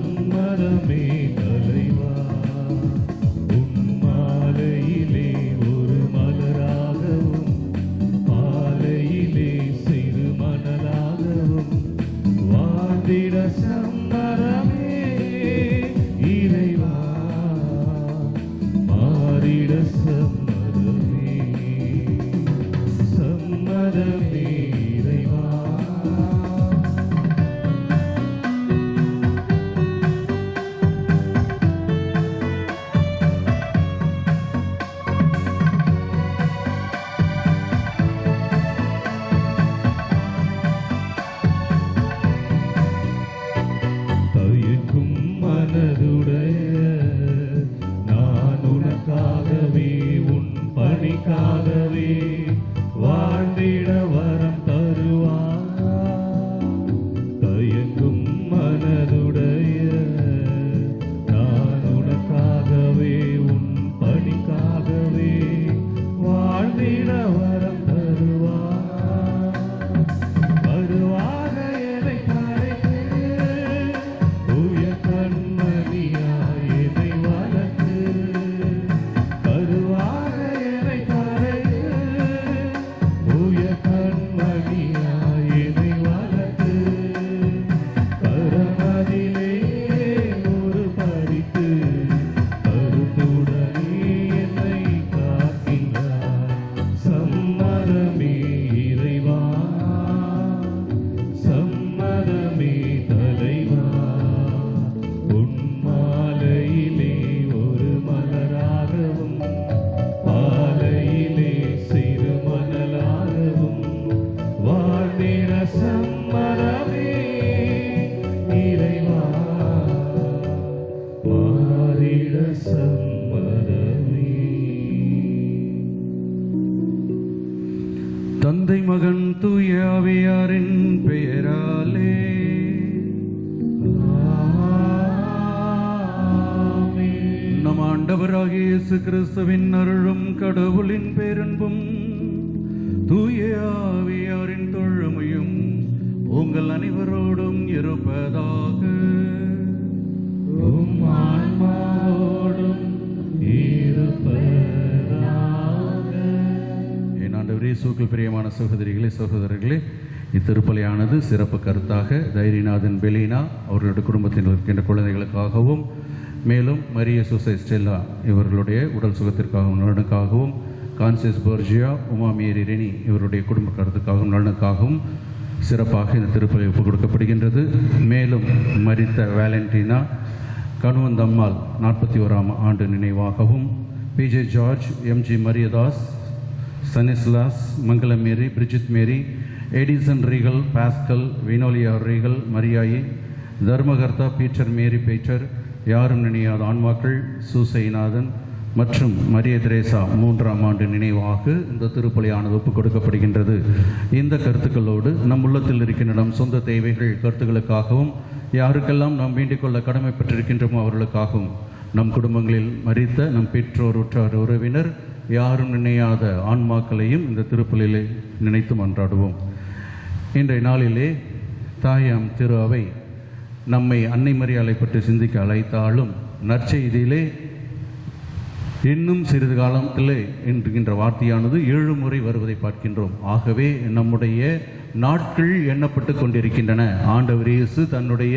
சம்மதமே தலைவா, உன் மாலையிலே ஒரு மலராகவும் மாலையிலே சிறு மணலாகவும் வாழ்ந்திட சம்மதமே இறைவா, மாறிட சம்மதமே, சம்மதமே இறைவா. தயக்கும் மனதுடைய நான் உனக்காகவே உன் பணிக்காகவே வாழ்ந்திட வரம் தருவார். தயங்கும் மனதுடைய நான் உனக்காகவே உன் பணிக்காகவே வாழ்ந்திட வரம் தருவார். வருவாக என்னை படைத்து உயர் கண்மணியாய் என்னை வளர்த்து, வருவாக என்னை படைத்து உயர் கண்மணியாய் என்னை வளர்த்து, கரமதிலே ஒரு பறித்து கருத்துடனே என்னை காக்கின்றார். சம்மதமே இறைவா, சம்மதமே தலைவா, உன் மாலையிலே ஒரு மலராகவும் பாலையிலே சிறு மணலாகவும் வாழ்ந்திட சம்மதமே இறைவா, மாறிட சம்மதமே. தந்தை மகன் தூய ஆவியாரின் பெயராலே ஆமென். நம் ஆண்டவராகிய இயேசு கிறிஸ்துவின் அருளும் கடவுளின் பேரன்பும் தூய ஆவியாரின் தோழமையும் உங்கள் அனைவரோடும் இருப்பதாக. உம் ஆன்மாவோடும் இருப்பதாக. என் ஆண்டவர் இயேசுவுக்குள் பிரியமான சகோதரிகளே சகோதரர்களே, இத்திருப்பலியானது சிறப்பு கருத்தாக தைரியநாதன் பெலினா அவர்களுடைய குடும்பத்தில் இருக்கின்ற குழந்தைகளுக்காகவும், மேலும் மரிய சூசை ஸ்டெல்லா இவர்களுடைய உடல் சுகத்திற்காகவும் நலனுக்காகவும், கான்சியஸ் போர்ஜியா உமா மேரி ரெனி இவருடைய குடும்ப கருத்துக்காகவும் நலனுக்காகவும் சிறப்பாக இந்த திருப்பலி ஒப்புக் கொடுக்கப்படுகின்றது. மேலும் மரித்த வேலண்டினா கணுவந்தம்மாள் 41ஆம் ஆண்டு நினைவாகவும், PJ George, MG Mariyadas, Stanislaus, Mangalam Mary, Bridget Mary, Edison Regal, Pascal, Vinolia Regal, Mariyayi, தர்மகர்த்தா பீட்டர் மேரி பீட்டர், யாரும் நினையாத ஆன்மாக்கள், சூசைநாதன் மற்றும் மரிய திரேசா 3ஆம் ஆண்டு நினைவாக இந்த திருப்பலியானது ஒப்புக் கொடுக்கப்படுகின்றது. இந்த கருத்துக்களோடு நம் உள்ளத்தில் இருக்கின்ற நம் சொந்த தேவைகள் கருத்துக்களுக்காகவும், யாருக்கெல்லாம் நாம் வேண்டிக் கொள்ள கடமைப்பட்டிருக்கின்றோமோ அவர்களுக்காகவும், நம் குடும்பங்களில் மரித்த நம் பெற்றோர் உற்றார் உறவினர் யாரும் நினையாத ஆன்மாக்களையும் இந்த திருப்பலியிலே நினைத்து மன்றாடுவோம். இன்றைய நாளிலே தாயாம் திரு அவை நம்மை அன்னை மரியாளை பற்றி சிந்திக்க அழைத்தாலும் நற்செய்தியிலே இன்னும் சிறிது காலத்திலே என்கின்ற வார்த்தையானது 7 முறை வருவதை பார்க்கின்றோம். ஆகவே நம்முடைய நாட்கள் எண்ணப்பட்டு கொண்டிருக்கின்றன. ஆண்டவர் இயேசு தன்னுடைய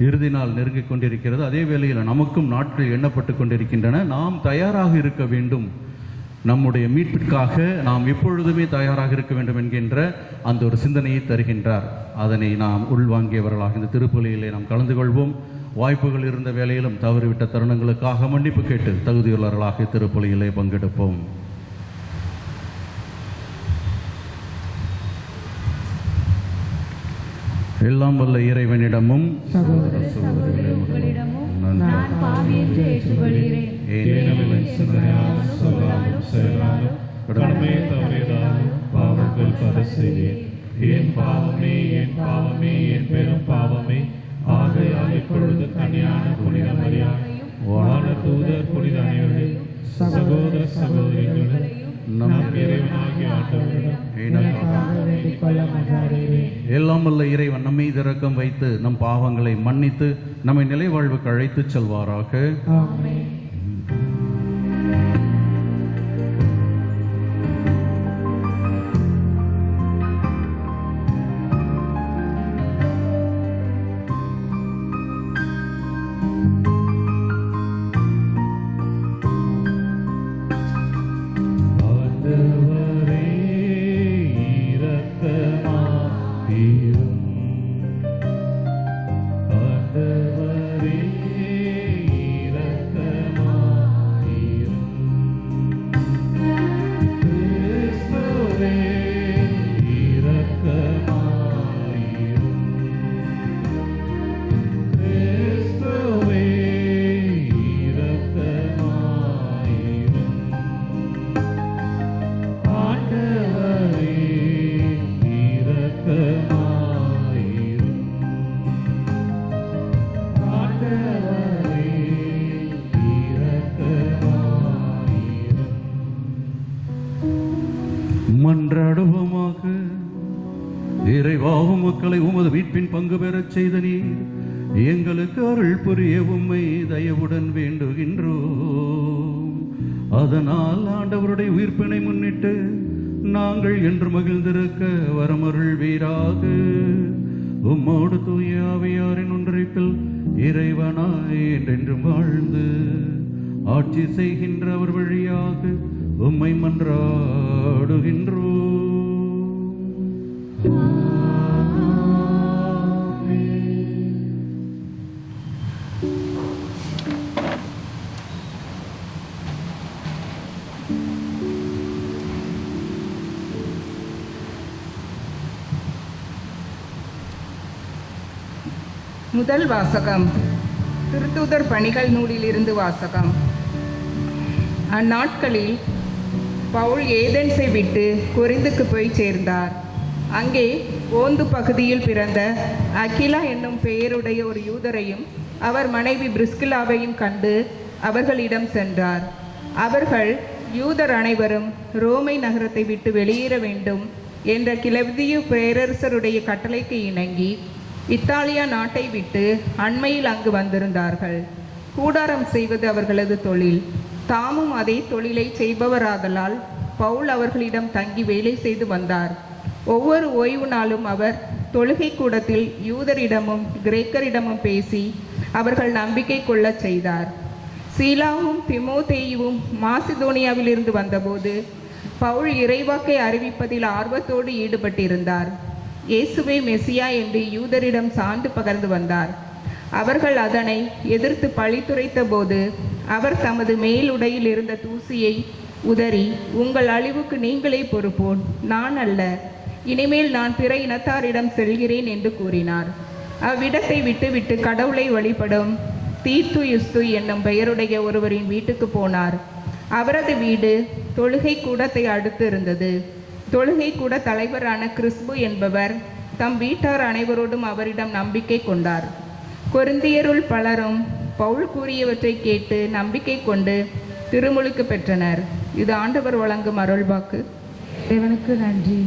இறுதி நாள் நெருங்கிக் கொண்டிருக்கிறது. அதே வேளையில் நமக்கும் நாட்கள் எண்ணப்பட்டு கொண்டிருக்கின்றன. நாம் தயாராக இருக்க வேண்டும். நம்முடைய மீட்பிற்காக நாம் எப்பொழுதுமே தயாராக இருக்க வேண்டும் என்கின்ற அந்த ஒரு சிந்தனையை தருகின்றார். அதனை நாம் உள்வாங்கியவர்களாக இந்த திருப்பலியிலே நாம் கலந்து கொள்வோம். வாய்ப்புகள் இருந்த வேளையிலும் தவறிவிட்ட தருணங்களுக்காக மன்னிப்பு கேட்டு தகுதியுள்ளவர்களாக திருப்பலியிலே பங்கெடுப்போம். எல்லாம் வல்ல இறைவனிடமும் சகோதர சகோதரி உங்களிடமும் நான் பாவி என்று ஏற்றுக்கொள்கிறேன். ஏனெனில் சிந்தனையாலும் சொல்லாலும் செயலாலும் கடமையை தவறியதாலும் பாவங்கள் பல செய்தேன். என் பாவமே என் பாவமே என் பெரும் பாவமே. ஆகையால் இப்பொழுது கன்னியான புனித மரியாதையும் வான தூதர் புனித அனைவரையும் சகோதர சகோதரிகளையும் நம் இறைவனாகிய ஆண்டவரிடம் எனக்காக வேண்டிக் கொள்ள மன்றாடுகிறேன். எல்லாம் வல்ல இறைவன் நம்மை இரக்கம் வைத்து நம் பாவங்களை மன்னித்து நம்மை நிலை வாழ்வுக்கு அழைத்துச் செல்வாராக. ஆமென். ஆண்டவரே இரக்கமாயிரும். ஆண்டவரே இரக்கமாயிரும். கிறிஸ்துவே இரக்கமாயிரும். கிறிஸ்துவே இரக்கமாயிரும். ஆண்டவரே இரக்கமாயிரும். ஆண்டவரே இரக்கமாயிரும். மன்றாடுவோமாக. இறைவா, மக்களை உமது மீட்பின் பங்கு பெறச் செய்த நீர் எங்களுக்கு அருள் புரிய உம்மை தயவுடன் வேண்டுகின்றோம். அதனால் ஆண்டவருடைய உயிர்ப்பினை முன்னிட்டு நாங்கள் என்று மகிழ்ந்திருக்க வரமருள் வீராக. உம்மோடு தூய ஆவியாரின் ஒன்றைப்பில் இறைவனாய் என்றென்றும் வாழ்ந்து ஆட்சி செய்கின்றவர் வழியாக உம்மை மன்றாடுகின்றோம். முதல் வாசகம். திருத்தூதர் பணிகள் நூலிலிருந்து வாசகம். அந்நாட்களில் பவுல் ஏதென்ஸை விட்டு கொரிந்துக்கு போய் சேர்ந்தார். அங்கே ஓந்து பகுதியில் பிறந்த அகிலா என்னும் பெயருடைய ஒரு யூதரையும் அவர் மனைவி பிரிஸ்கிலாவையும் கண்டு அவர்களிடம் சென்றார். அவர்கள் யூதர் அனைவரும் ரோமை நகரத்தை விட்டு வெளியேற வேண்டும் என்ற கிளவிய பேரரசருடைய கட்டளைக்கு இணங்கி இத்தாலியா நாட்டை விட்டு அண்மையில் அங்கு வந்திருந்தார்கள். கூடாரம் செய்வது அவர்களது தொழில். தாமும் அதே தொழிலை செய்பவராதலால் பவுல் அவர்களிடம் தங்கி வேலை செய்து வந்தார். ஒவ்வொரு ஓய்வு நாளும் அவர் தொழுகை கூடத்தில் யூதரிடமும் கிரேக்கரிடமும் பேசி அவர்கள் நம்பிக்கை கொள்ளச் செய்தார். சீலாவும் திமோத்தேயுவும் மாசிதோனியாவிலிருந்து வந்தபோது பவுல் இறைவாக்கை அறிவிப்பதில் ஆர்வத்தோடு ஈடுபட்டிருந்தார். இயேசுவே மெசியா என்று யூதரிடம் சான்று பகர்ந்து வந்தார். அவர்கள் அதனை எதிர்த்து பழித்துரைத்த போது அவர் தமது மேலுடையில் இருந்த தூசியை உதறி, உங்கள் அழிவுக்கு நீங்களே பொறுப்போன், நான் அல்ல, இனிமேல் நான் பிற இனத்தாரிடம் செல்கிறேன் என்று கூறினார். அவ்விடத்தை விட்டுவிட்டு கடவுளை வழிபடும் தீர்த்து யுஸ்து என்னும் பெயருடைய ஒருவரின் வீட்டுக்கு போனார். அவரது வீடு தொழுகை கூடத்தை அடுத்து இருந்தது. தொழுகை கூட தலைவரான கிறிஸ்பு என்பவர் தம் வீட்டார் அனைவரோடும் அவரிடம் நம்பிக்கை கொண்டார். கொரிந்தியருள் பலரும் பவுல் கூறியவற்றை கேட்டு நம்பிக்கை கொண்டு திருமுழுக்கு பெற்றனர். இது ஆண்டவர் வழங்கும் அருள்வாக்கு. தேவனுக்கு நன்றி.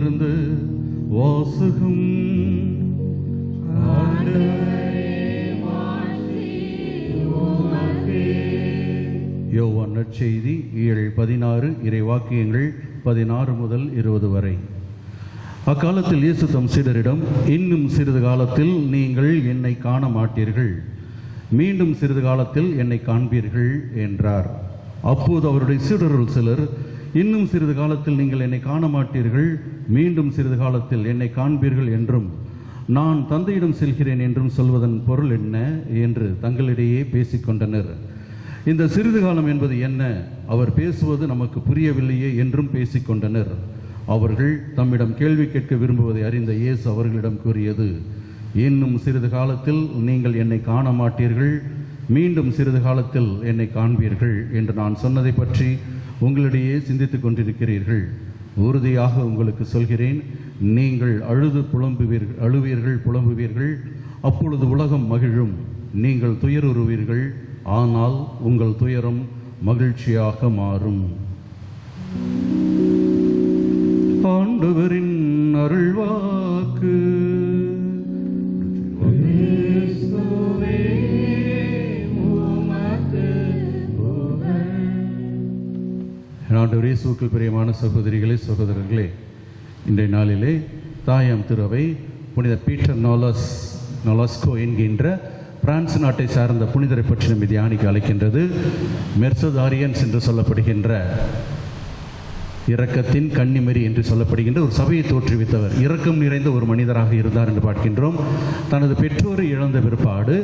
நற்செய்தியிலிருந்து வாசகம். யோவான் நற்செய்தி 7:16, இறைவாக்கியங்கள் 16 முதல் 20 வரை. அக்காலத்தில் இயேசு தம் சீடரிடம், இன்னும் சிறிது காலத்தில் நீங்கள் என்னை காண மாட்டீர்கள், மீண்டும் சிறிது காலத்தில் என்னை காண்பீர்கள் என்றார். அப்போது அவருடைய சீடருள் சிலர், இன்னும் சிறிது காலத்தில் நீங்கள் என்னை காண மாட்டீர்கள், மீண்டும் சிறிது காலத்தில் என்னை காண்பீர்கள் என்றும், நான் தந்தையிடம் செல்கிறேன் என்றும் சொல்வதன் பொருள் என்ன என்று தங்களிடையே பேசிக்கொண்டனர். இந்த சிறிது காலம் என்பது என்ன, அவர் பேசுவது நமக்கு புரியவில்லையே என்றும் பேசிக்கொண்டனர். அவர்கள் தம்மிடம் கேள்வி கேட்க விரும்புவதை அறிந்த இயேசு அவர்களிடம் கூறியது, இன்னும் சிறிது காலத்தில் நீங்கள் என்னை காண மாட்டீர்கள், மீண்டும் சிறிது காலத்தில் என்னை காண்பீர்கள் என்று நான் சொன்னதை பற்றி உங்களிடையே சிந்தித்துக் கொண்டிருக்கிறீர்கள். உறுதியாக உங்களுக்கு சொல்கிறேன், நீங்கள் அழுவீர்கள், புலம்புவீர்கள், அப்பொழுது உலகம் மகிழும். நீங்கள் துயருறுவீர்கள், ஆனால் உங்கள் துயரம் மகிழ்ச்சியாக மாறும். ஆண்டவரின் அருள்வாக்கு. ஆண்டவரே, இயேசுவுக்குள் பிரியமான சகோதரிகளே, சகோதரர்களே, இன்றைய நாளிலே தாயாம் திருவை புனித பீட்டர் நோலாஸ்கோ என்கின்ற பிரான்ஸ் நாட்டை சார்ந்த புனிதரை பற்றி நம்மை தியானிக்க அழைக்கின்றது. மெர்சதாரியன்ஸ் என்று சொல்லப்படுகின்ற, இரக்கத்தின் கன்னிமரி என்று சொல்லப்படுகின்ற ஒரு சபையை தோற்றுவித்தவர், இரக்கம் நிறைந்த ஒரு மனிதராக இருந்தார் என்று பார்க்கின்றோம். தனது பெற்றோரை இழந்த பிற்பாடு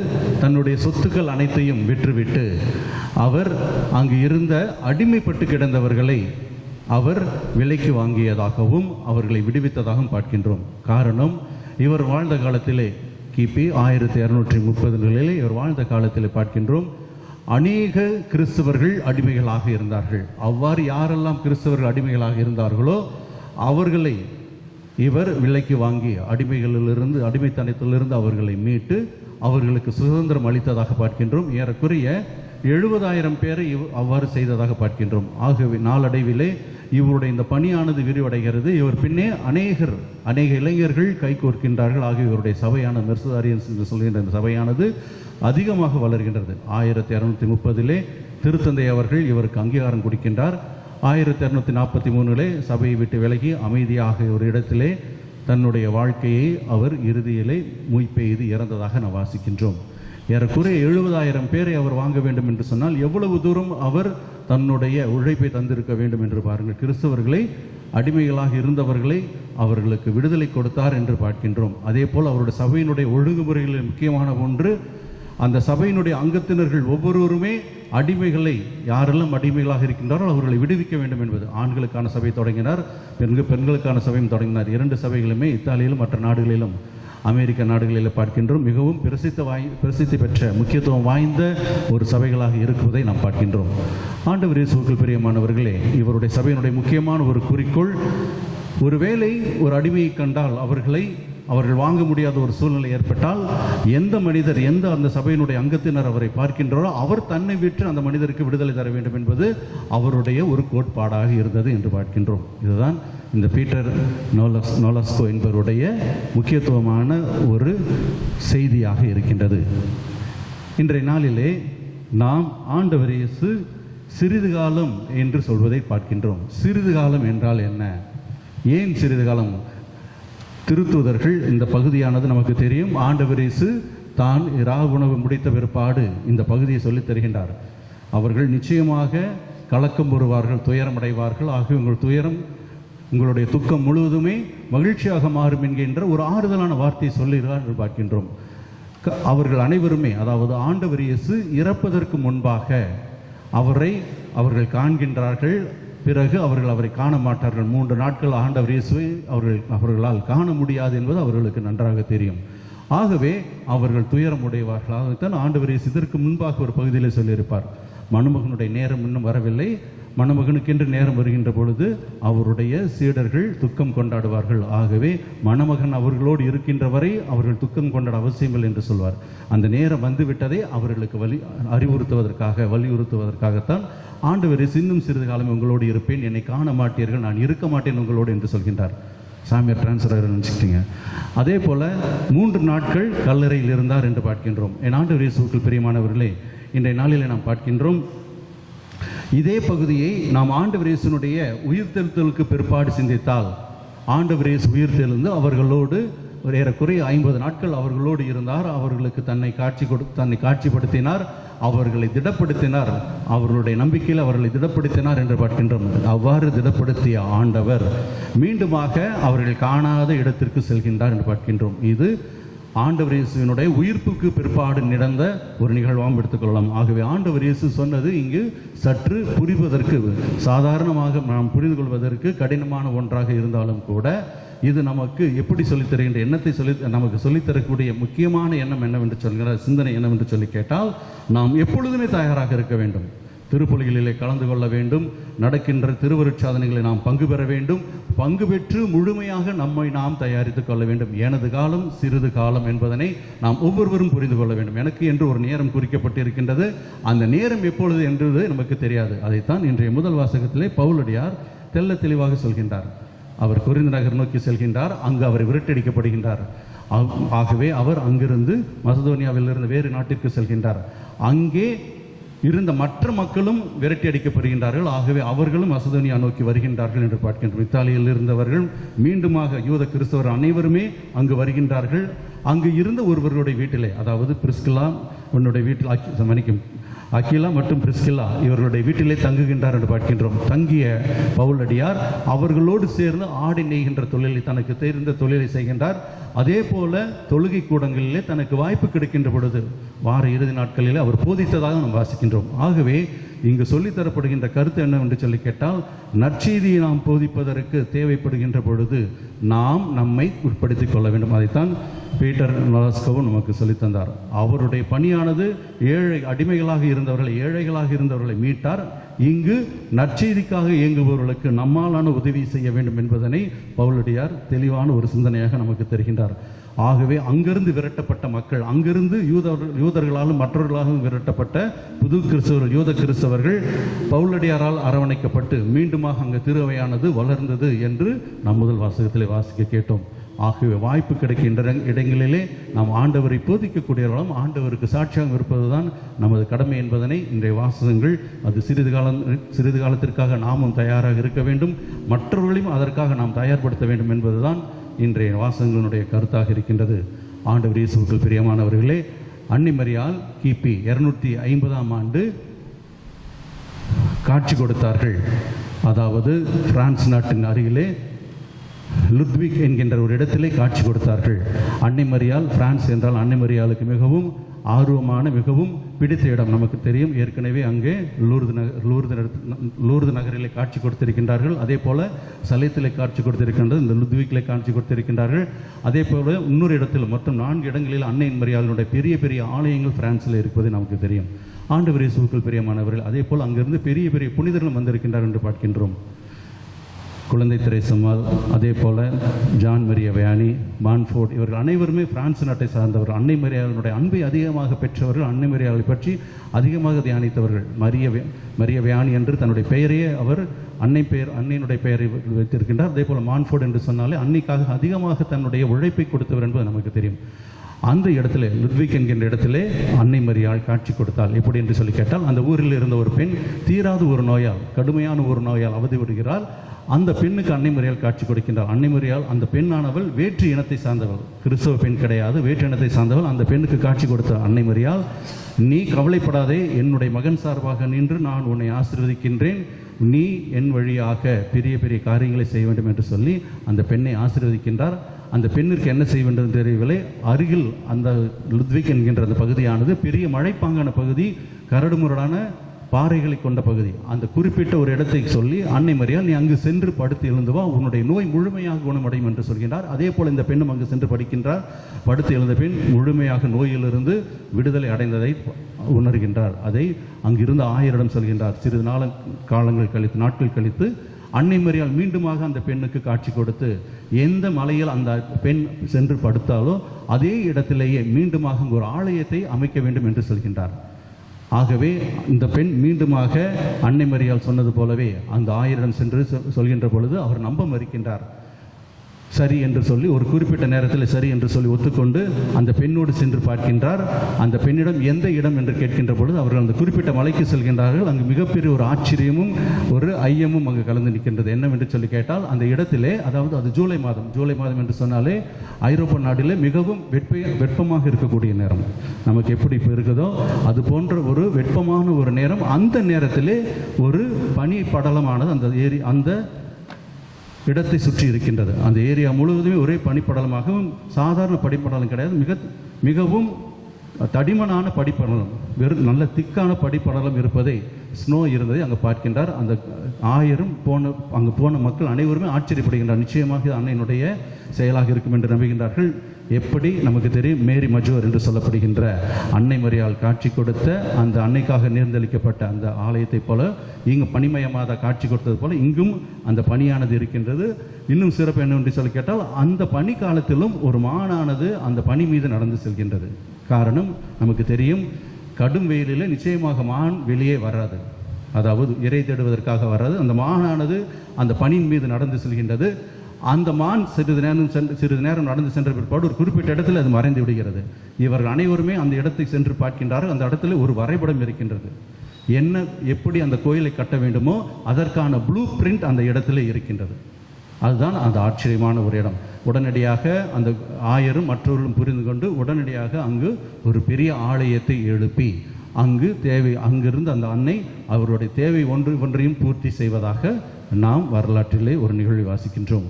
தன்னுடைய சொத்துக்கள் அனைத்தையும் விற்றுவிட்டு அவர் அங்கு இருந்த அடிமைப்பட்டு கிடந்தவர்களை அவர் விலைக்கு வாங்கியதாகவும் அவர்களை விடுவித்ததாகவும் பார்க்கின்றோம். காரணம், இவர் வாழ்ந்த காலத்திலே கிபி 1230களிலே இவர் வாழ்ந்த காலத்தில் பார்க்கின்றோம், அநேக கிறிஸ்தவர்கள் அடிமைகளாக இருந்தார்கள். அவ்வாறு யாரெல்லாம் கிறிஸ்தவர்கள் அடிமைகளாக இருந்தார்களோ அவர்களை இவர் விலைக்கு வாங்கி அடிமைத்தனத்திலிருந்து அவர்களை மீட்டு அவர்களுக்கு சுதந்திரம் அளித்ததாக பார்க்கின்றோம். ஏறக்குறைய 70,000 பேரை அவ்வாறு செய்ததாக பார்க்கின்றோம். ஆகவே நாளடைவிலே இவருடைய இந்த பணியானது விரிவடைகிறது. இவர் பின்னே அநேக இளைஞர்கள் கைகோர்க்கின்றார்கள். ஆகிய இவருடைய சபையான மெர்சதாரியன்ஸ் என்று சொல்கின்ற இந்த சபையானது அதிகமாக வளர்கின்றது. 1230 திருத்தந்தை அவர்கள் இவருக்கு அங்கீகாரம் கொடுக்கின்றார். 1243 சபையை விட்டு விலகி அமைதியாக ஒரு இடத்திலே தன்னுடைய வாழ்க்கையை அவர் இறுதியிலே மூய்ப்பெய்து இறந்ததாக நாம் வாசிக்கின்றோம். ஏறக்குறைய 70,000 பேரை அவர் வாங்க வேண்டும் என்று சொன்னால் எவ்வளவு தூரம் அவர் தன்னுடைய உழைப்பை தந்திருக்க வேண்டும் என்று பாருங்கள். கிறிஸ்தவர்களை, அடிமைகளாக இருந்தவர்களை அவர்களுக்கு விடுதலை கொடுத்தார் என்று பார்க்கின்றோம். அதே போல் அவருடைய சபையினுடைய ஒழுங்குமுறைகளில் முக்கியமான ஒன்று, அந்த சபையினுடைய அங்கத்தினர்கள் ஒவ்வொருவருமே அடிமைகளை, யாரெல்லாம் அடிமைகளாக இருக்கின்றாரோ அவர்களை விடுவிக்க வேண்டும் என்பது. ஆண்களுக்கான சபை தொடங்கினார், பெண்களுக்கான சபையும் தொடங்கினார். 2 சபைகளுமே இத்தாலியிலும் மற்ற நாடுகளிலும் அமெரிக்க நாடுகளில் பார்க்கின்றோம். மிகவும் பிரசித்தி பெற்ற, முக்கியத்துவம் வாய்ந்த ஒரு சபைகளாக இருக்குவதை நாம் பார்க்கின்றோம். ஆண்டவர் இயேசுவுக்குள் பிரியமானவர்களே, இவருடைய சபையினுடைய முக்கியமான ஒரு குறிக்கோள், ஒருவேளை ஒரு அடிமையை கண்டால் அவர்கள் வாங்க முடியாத ஒரு சூழ்நிலை ஏற்பட்டால் எந்த மனிதர், அந்த சபையினுடைய அங்கத்தினர் அவரை பார்க்கின்றாரோ அவர் தன்னை விற்று அந்த மனிதருக்கு விடுதலை தர வேண்டும் என்பது அவருடைய ஒரு கோட்பாடாக இருந்தது என்று பார்க்கின்றோம். இதுதான் இந்த பீட்டர் நோலாஸ்கோ என்பவருடைய முக்கியத்துவமான ஒரு செய்தியாக இருக்கின்றது. இன்றைய நாளிலே நாம் ஆண்டவர் இயேசு சிறிது காலம் என்று சொல்வதை பார்க்கின்றோம். சிறிது காலம் என்றால் என்ன? ஏன் சிறிது காலம்? திருத்தூதர்கள், இந்த பகுதியானது நமக்கு தெரியும், ஆண்டவர் இயேசு தான் இரவு உணவு முடித்த பிற்பாடு இந்த பகுதியை சொல்லித் தருகின்றார். அவர்கள் நிச்சயமாக கலக்கம் வருவார்கள், துயரமடைவார்கள். ஆகிய உங்களுடைய துக்கம் முழுவதுமே மகிழ்ச்சியாக மாறும் என்கின்ற ஒரு ஆறுதலான வார்த்தையை சொல்லுகிறார் என்று பார்க்கின்றோம். அவர்கள் அனைவருமே, அதாவது ஆண்டவர் இயேசு இறப்பதற்கு முன்பாக அவர்கள் காண்கின்றார்கள். பிறகு அவர்கள் அவரை காண மாட்டார்கள். 3 நாட்கள் ஆண்டவர் இயேசுவை அவர்களால் காண முடியாது என்பது அவர்களுக்கு நன்றாக தெரியும். ஆகவே அவர்கள் துயரமுடையவார்கள். ஆகத்தான் ஆண்டவர் இயேசு இதற்கு முன்பாக ஒரு பகுதியில் சொல்லியிருப்பார், மணமகனுடைய நேரம் இன்னும் வரவில்லை, மணமகனுக்கென்று நேரம் வருகின்ற பொழுது அவருடைய சீடர்கள் துக்கம் கொண்டாடுவார்கள். ஆகவே மணமகன் அவர்களோடு இருக்கின்ற வரை அவர்கள் துக்கம் கொண்டாட அவசியமில்லை என்று சொல்வார். அந்த நேரம் வந்துவிட்டதை அவர்களுக்கு வலியுறுத்துவதற்காகத்தான் ஆண்டவர் இன்னும் சிறிது காலம் உங்களோடு இருப்பேன், என்னை காண மாட்டீர்கள், நான் இருக்க மாட்டேன் உங்களோடு என்று சொல்கின்றார். சாமியார் டிரான்ஸ்ஃபர் ஆகிற நினச்சிக்கிட்டீங்க. அதே போல் 3 நாட்கள் கல்லறையில் இருந்தார் என்று பார்க்கின்றோம். என் ஆண்டவர் இயேசுவுக்குள் பிரியமானவர்களே, இன்றைய நாளில் நாம் பார்க்கின்றோம், இதே பகுதியை நாம் ஆண்டவர் இயேசுனுடைய உயிர்த்தெழுதலுக்கு பிற்பாடு சிந்தித்தால், ஆண்டவர் இயேசு உயிர்த்தெழுந்து அவர்களோடு ஏறக்குறைய 50 நாட்கள் அவர்களோடு இருந்தார். அவர்களுக்கு தன்னை காட்சிப்படுத்தினார், அவர்களை திடப்படுத்தினார், அவர்களுடைய நம்பிக்கையில் அவர்களை திடப்படுத்தினார் என்று பார்க்கின்றோம். அவ்வாறு திடப்படுத்திய ஆண்டவர் மீண்டுமாக அவர்கள் காணாத இடத்திற்கு செல்கின்றார் என்று பார்க்கின்றோம். இது ஆண்டவர் இயேசுவினுடைய உயிர்ப்புக்கு பிற்பாடு நடந்த ஒரு நிகழ்வாகவும் எடுத்துக்கொள்ளலாம். ஆகவே ஆண்டவர் இயேசு சொன்னது இங்கு சற்று புரிவதற்கு, சாதாரணமாக நாம் புரிந்து கொள்வதற்கு கடினமான ஒன்றாக இருந்தாலும் கூட, இது நமக்கு எப்படி சொல்லித்தருகின்ற எண்ணத்தை நமக்கு சொல்லித்தரக்கூடிய முக்கியமான எண்ணம் என்னவென்று சொல்கிற சிந்தனை என்னவென்று சொல்லி கேட்டால், நாம் எப்பொழுதுமே தயாராக இருக்க வேண்டும். திருப்பலிகளிலே கலந்து கொள்ள வேண்டும், நடக்கின்ற திருவருட்சாதனைகளை நாம் பங்கு பெற வேண்டும், பங்கு பெற்று முழுமையாக நம்மை நாம் தயாரித்துக் கொள்ள வேண்டும். எனது காலம் சிறிது காலம் என்பதனை நாம் ஒவ்வொருவரும் புரிந்து கொள்ள வேண்டும். எனக்கு என்று ஒரு நேரம் குறிக்கப்பட்டிருக்கின்றது, அந்த நேரம் எப்பொழுது என்றது நமக்கு தெரியாது. அதைத்தான் இன்றைய முதல் வாசகத்திலே பவுலடியார் தெள்ள தெளிவாக சொல்கின்றார். அவர் கொரிந்து நகர் நோக்கி செல்கின்றார், அங்கு அவர் விரட்டடிக்கப்படுகின்றார். ஆகவே அவர் அங்கிருந்து மசதோனியாவிலிருந்து வேறு நாட்டிற்கு செல்கின்றார். அங்கே இருந்த மற்ற மக்களும் விரட்டி அடிக்கப்படுகின்றார்கள். ஆகவே அவர்களும் மசதோனியா நோக்கி வருகின்றார்கள் என்று பார்க்கின்றோம். இத்தாலியில் இருந்தவர்கள் மீண்டுமாக யூத கிறிஸ்தவர் அனைவருமே அங்கு வருகின்றார்கள். அங்கு இருந்த ஒருவர்களுடைய வீட்டிலே, அதாவது பிரிஸ்கில்லா உன்னுடைய வீட்டில் அகிலா மற்றும் பிரிஸ்கில்லா இவர்களுடைய வீட்டிலே தங்குகின்றார் என்று பார்க்கின்றோம். தங்கிய பவுலடியார் அவர்களோடு சேர்ந்து ஆடை நெய்கின்ற தொழிலை, தனக்கு தெரிந்த தொழிலை செய்கின்றார். அதே போல தொழுகை கூடங்களிலே தனக்கு வாய்ப்பு கிடைக்கின்ற பொழுது வார இறுதி நாட்களிலே அவர் போதித்ததாக நாம் வாசிக்கின்றோம். ஆகவே இங்கு சொல்லித்தரப்படுகின்ற கருத்து என்னவென்று சொல்லி கேட்டால், நற்செய்தியை நாம் போதிப்பதற்கு தேவைப்படுகின்ற பொழுது நாம் நம்மை உட்படுத்திக் கொள்ள வேண்டும். அதைத்தான் பீட்டர் நலாஸ்கோவும் நமக்கு சொல்லித்தந்தார். அவருடைய பணியானது அடிமைகளாக இருந்தவர்களை மீட்டார். இங்கு நற்செய்திக்காக இயங்குபவர்களுக்கு நம்மாலான உதவி செய்ய வேண்டும் என்பதனை பவுலடியார் தெளிவான ஒரு சிந்தனையாக நமக்கு தருகின்றார். ஆகவே அங்கிருந்து விரட்டப்பட்ட மக்கள், அங்கிருந்து யூதர்களாலும் மற்றவர்களாலும் விரட்டப்பட்ட புது கிறிஸ்தவர்கள், யூத கிறிஸ்தவர்கள் பவுலடியாரால் அரவணைக்கப்பட்டு மீண்டுமாக அங்கு திருவையானது வளர்ந்தது என்று நாம் முதல் வாசகத்திலே வாசிக்க கேட்டோம். ஆகவே வாய்ப்பு கிடைக்கின்ற இடங்களிலே நாம் ஆண்டவரை போதிக்கக்கூடியவர்களும் ஆண்டவருக்கு சாட்சியாக இருப்பதுதான் நமது கடமை என்பதனை இன்றைய வாசகங்கள், அது சிறிது காலத்திற்காக நாமும் தயாராக இருக்க வேண்டும், மற்றவர்களையும் அதற்காக நாம் தயார்படுத்த வேண்டும் என்பதுதான் இன்றைய வாசகங்களுடைய கருத்தாக இருக்கின்றது. ஆண்டவர் இயேசுவுக்குள் பிரியமானவர்களே, அன்னை மரியாள் கிபி 250ஆம் ஆண்டு காட்சி கொடுத்தார்கள். அதாவது பிரான்ஸ் நாட்டின் அருகிலே லுத்விக் என்கின்ற ஒரு இடத்திலே காட்சி கொடுத்தார்கள். அன்னை மரியாள், பிரான்ஸ் என்றால் அன்னை மரியாளுக்கு மிகவும் ஆர்வமான, மிகவும் பிடித்த இடம். நமக்கு தெரியும், ஏற்கனவே அங்கே லூர்து நகரிலே காட்சி கொடுத்திருக்கின்றார்கள். அதே போல சலேத்திலே காட்சி கொடுத்திருக்கின்றது, இந்த லுத்விக்கிலே காட்சி கொடுத்திருக்கின்றார்கள். அதே போல இன்னொரு இடத்தில் மொத்தம் 4 இடங்களில் அன்னை மரியாளுடைய பெரிய பெரிய ஆலயங்கள் பிரான்ஸில் இருப்பது நமக்கு தெரியும். ஆண்டவர் இயேசுவுக்குள் பிரியமானவர்கள், அதே போல் அங்கிருந்து பெரிய பெரிய புனிதர்கள் வந்திருக்கின்றார் என்று பார்க்கின்றோம். குழந்தை திரேசம்மாள், அதே போல் ஜான் மரிய வியானி, மான்ஃபோர்ட், இவர்கள் அனைவருமே பிரான்ஸ் நாட்டை சார்ந்தவர்கள். அன்னை மரியாளுடைய அன்பை அதிகமாக பெற்றவர்கள், அன்னை மரியாளை பற்றி அதிகமாக தியானித்தவர்கள். மரிய வியானி என்று தன்னுடைய பெயரையே அவர் அன்னையினுடைய பெயரை வைத்திருக்கின்றார். அதே போல் மான்ஃபோர்ட் என்று சொன்னாலே அன்னைக்காக அதிகமாக தன்னுடைய உழைப்பை கொடுத்தவர் என்பது நமக்கு தெரியும். அந்த இடத்துல லுத்விக் என்கின்ற இடத்திலே அன்னை மரியாள் காட்சி கொடுத்தாள். எப்படி என்று சொல்லி கேட்டால், அந்த ஊரில் இருந்த ஒரு பெண் தீராத ஒரு நோயால், கடுமையான ஒரு நோயால் அவதிப்படுகிறாள். அந்த பெண்ணுக்கு அன்னை மரியாள் காட்சி கொடுக்கின்றார். அன்னை மரியாள், அந்த பெண்ணானவள் வேற்று இனத்தை சார்ந்தவள், கிறிஸ்தவ பெண் கிடையாது, வேற்று இனத்தை சார்ந்தவள். அந்த பெண்ணுக்கு காட்சி கொடுத்த அன்னை மரியாள், நீ கவலைப்படாதே, என்னுடைய மகன் சார்பாக நின்று நான் உன்னை ஆசீர்வதிக்கின்றேன், நீ என் வழியாக பெரிய பெரிய காரியங்களை செய்ய வேண்டும் என்று சொல்லி அந்த பெண்ணை ஆசீர்வதிக்கின்றார். அந்த பெண்ணிற்கு என்ன செய்ய வேண்டும் தெரியவில்லை. அருகில் அந்த லுத்விக் என்கின்ற அந்த பகுதியானது பெரிய மழைப்பாங்கான பகுதி, கரடுமுரடான பாறைகளை கொண்ட பகுதி. அந்த குறிப்பிட்ட ஒரு இடத்தை சொல்லி, அன்னை மரியாள் நீ அங்கு சென்று படுத்து எழுந்து வா, உன்னுடைய நோய் முழுமையாக குணமடையும் என்று சொல்கின்றார். அதே போல் இந்த பெண்ணும் அங்கு சென்று படுக்கின்றார். படுத்து எழுந்த பெண் முழுமையாக நோயிலிருந்து விடுதலை அடைந்ததை உணர்கின்றார். அதை அங்கிருந்து ஆயரிடம் சொல்கின்றார். சிறிது நாட்கள் கழித்து அன்னை மரியாள் மீண்டுமாக அந்த பெண்ணுக்கு காட்சி கொடுத்து, எந்த மலையில் அந்த பெண் சென்று படுத்தாலோ அதே இடத்திலேயே மீண்டுமாக ஒரு ஆலயத்தை அமைக்க வேண்டும் என்று சொல்கின்றார். ஆகவே இந்த பெண் மீண்டுமாக அன்னை மரியாள் சொன்னது போலவே அந்த ஆயரிடம் சென்று சொல்கின்ற பொழுது அவர் நம்ப மறுக்கின்றார். சரி என்று சொல்லி ஒரு குறிப்பிட்ட நேரத்தில் சரி என்று சொல்லி ஒத்துக்கொண்டு அந்த பெண்ணோடு சென்று பார்க்கின்றார். அந்த பெண்ணிடம் எந்த இடம் என்று கேட்கின்ற பொழுது அவர்கள் அந்த குறிப்பிட்ட மலைக்கு செல்கின்றார்கள். அங்கு மிகப்பெரிய ஒரு ஆச்சரியமும் ஒரு ஐயமும் அங்கு கலந்து நிற்கின்றது. என்னவென்று சொல்லி கேட்டால், அந்த இடத்திலே, அதாவது அது ஜூலை மாதம் என்று சொன்னாலே ஐரோப்பா நாட்டிலே மிகவும் வெப்பமாக இருக்கக்கூடிய நேரம். நமக்கு எப்படி இப்போ இருக்குதோ அது போன்ற ஒரு வெப்பமான ஒரு நேரம். அந்த நேரத்திலே ஒரு பனி படலமானது அந்த இடத்தை சுற்றி இருக்கின்றது. அந்த ஏரியா முழுவதுமே ஒரே பனிப்படலமாகவும், சாதாரண படிப்படலம் கிடையாது, மிகவும் தடிமனான படிப்படலம், வெறும் நல்ல திக்கான படிப்படலம் இருப்பதை, ஸ்னோ இருந்ததை அங்கே பார்க்கின்றார். அந்த ஆயரும் அங்கு போன மக்கள் அனைவருமே ஆச்சரியப்படுகின்றார். நிச்சயமாக அன்னையினுடைய செயலாக இருக்கும் என்று நம்புகின்றார்கள். எப்படி நமக்கு தெரியும், மேரி மஜூர் என்று சொல்லப்படுகின்ற அன்னை மரியாள் காட்சி கொடுத்த அந்த அன்னைக்காக நேர்ந்தளிக்கப்பட்ட அந்த ஆலயத்தை போல இங்கு பனிமயமாக காட்சி கொடுத்தது போல இங்கும் அந்த பனியானது இருக்கின்றது. இன்னும் சிறப்பு என்னவென்று சொல்லி கேட்டால், அந்த பனி காலத்திலும் ஒரு மானானது அந்த பனி மீது நடந்து செல்கின்றது. காரணம் நமக்கு தெரியும், கடும் வெயிலில் நிச்சயமாக மான் வெளியே வராது, அதாவது இறை தேடுவதற்காக வராது. அந்த மானானது அந்த பனியின் மீது நடந்து செல்கின்றது. அந்த மான் சிறிது நேரம் நடந்து சென்ற பிற்பாடு ஒரு குறிப்பிட்ட இடத்தில் அது மறைந்து விடுகிறது. இவர்கள் அனைவருமே அந்த இடத்தை சென்று பார்க்கின்றார்கள். அந்த இடத்துல ஒரு வரைபடம் இருக்கின்றது. எப்படி அந்த கோயிலை கட்ட வேண்டுமோ அதற்கான ப்ளூ பிரிண்ட் அந்த இடத்துல இருக்கின்றது. அதுதான் அந்த ஆச்சரியமான ஒரு இடம். உடனடியாக அந்த ஆயரும் மற்றவர்களும் புரிந்து கொண்டு உடனடியாக அங்கு ஒரு பெரிய ஆலயத்தை எழுப்பி அங்கிருந்து அந்த அன்னை அவருடைய தேவை ஒன்றையும் பூர்த்தி செய்வதாக நாம் வரலாற்றிலே ஒரு நிகழ்வை வாசிக்கின்றோம்.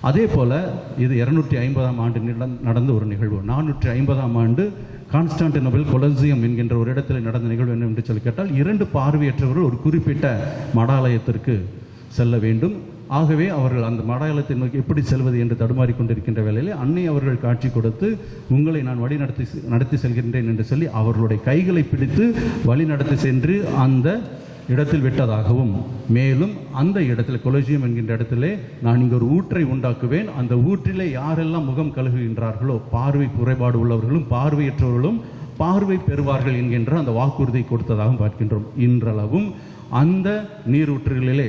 அதே போல இது 250ஆம் ஆண்டு நடந்த ஒரு நிகழ்வு. 450ஆம் ஆண்டு கான்ஸ்டான்டினோபிள் கொலசியம் என்கின்ற ஒரு இடத்தில் நடந்த நிகழ்வு என்ன என்று சொல்லி கேட்டால், 2 பார்வையற்றவர்கள் ஒரு குறிப்பிட்ட மடாலயத்திற்கு செல்ல வேண்டும். ஆகவே அவர்கள் அந்த மடாலயத்தை நோக்கி எப்படி செல்வது என்று தடுமாறிக்கொண்டிருக்கின்ற வேளையிலே அன்னை அவர்கள் காட்சி கொடுத்து, உங்களை நான் வழி நடத்தி செல்கின்றேன் என்று சொல்லி அவர்களுடைய கைகளை பிடித்து வழி நடத்தி சென்று அந்த இடத்தில் விட்டதாகவும், மேலும் அந்த இடத்தில் கொலோசியம் என்கின்ற இடத்திலே நான் இங்கே ஒரு ஊற்றை உண்டாக்குவேன், அந்த ஊற்றிலே யாரெல்லாம் முகம் கழுகுகின்றார்களோ பார்வை குறைபாடு உள்ளவர்களும் பார்வையற்றவர்களும் பார்வை பெறுவார்கள் என்கின்ற அந்த வாக்குறுதி கொடுத்ததாகவும் பார்க்கின்றோம். இன்றளவும் அந்த நீரூற்றுகளிலே